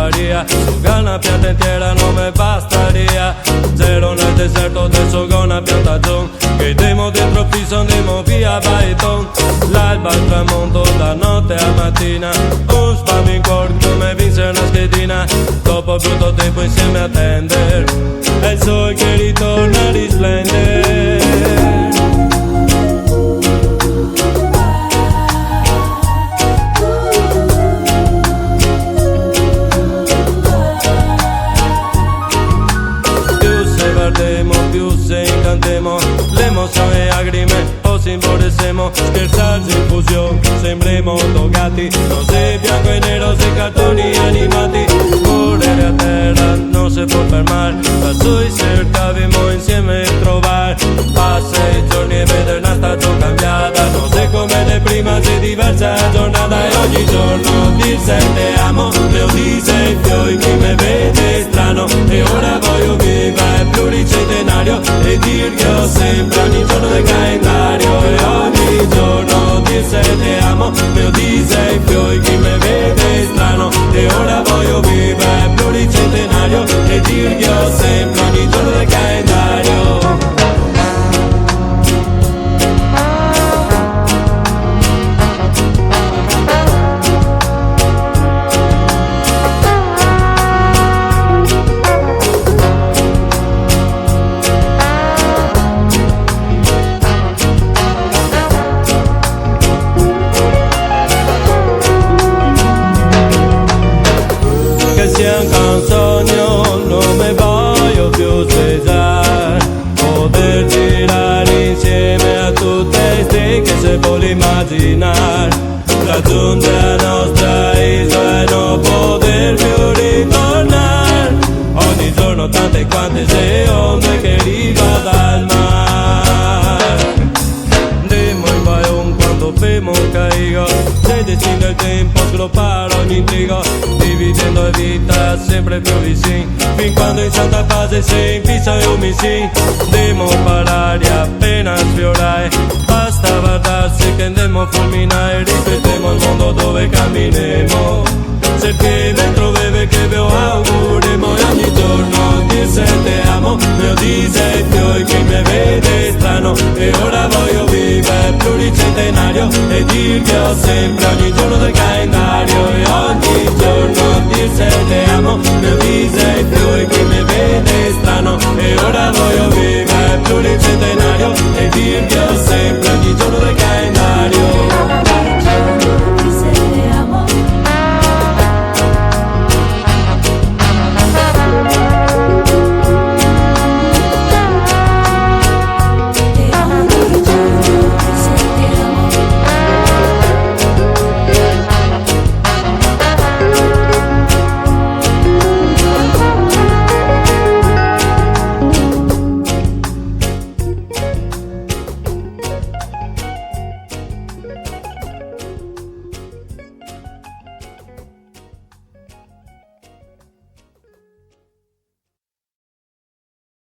bastaría, su gana pianta entera no me bastaría. Zero nel deserto, adesso con una piantagione, che demo dentro il piso, andiamo via Baiton. L'alba al tramonto, da notte a mattina, un spam in cuore come vinse una schedina. Dopo brutto tempo insieme a tender, è il sole che ritorna a risplendere. Più se incantemo, l'emozione e lacrime o si imborresemo, scherzarci in fusione, sembremo togati, rosé, bianco e nero, se cartoni animati, correre a terra non si può fermare, lassù cercavamo insieme trovare, passa i giorni e vedere una stagione cambiata, non sei come le prima, sei diversa giornata e ogni giorno dirse te amo, lo dice il fioi, chi me vede strano e ora voglio vivere pluricentenario e dir che ho sempre ogni giorno del calendario e ogni giorno dirse te amo, lo dice il fioi, chi me vede strano e ora voglio vivere pluricentenario e dir che ho sempre ogni giorno del calendario. Sia anche un sogno, non mi voglio più svegliare, poter girare insieme a tutte le stelle che se vuole immaginare, raggiungere la nostra isola e non poter più ritornare, ogni giorno tante quante sei onde che arriva dal mare, andiamo in Bayonne quando fermo caigo, sei destino del tempo sgropare ogni intrigo, dividendo la vita sempre più vicini, fin quando in santa pace si infissa e omicidi, andiamo per l'aria appena sfiorare, basta guardarsi che andiamo a fulminare, ripetiamo il mondo dove camminiamo, perché dentro beve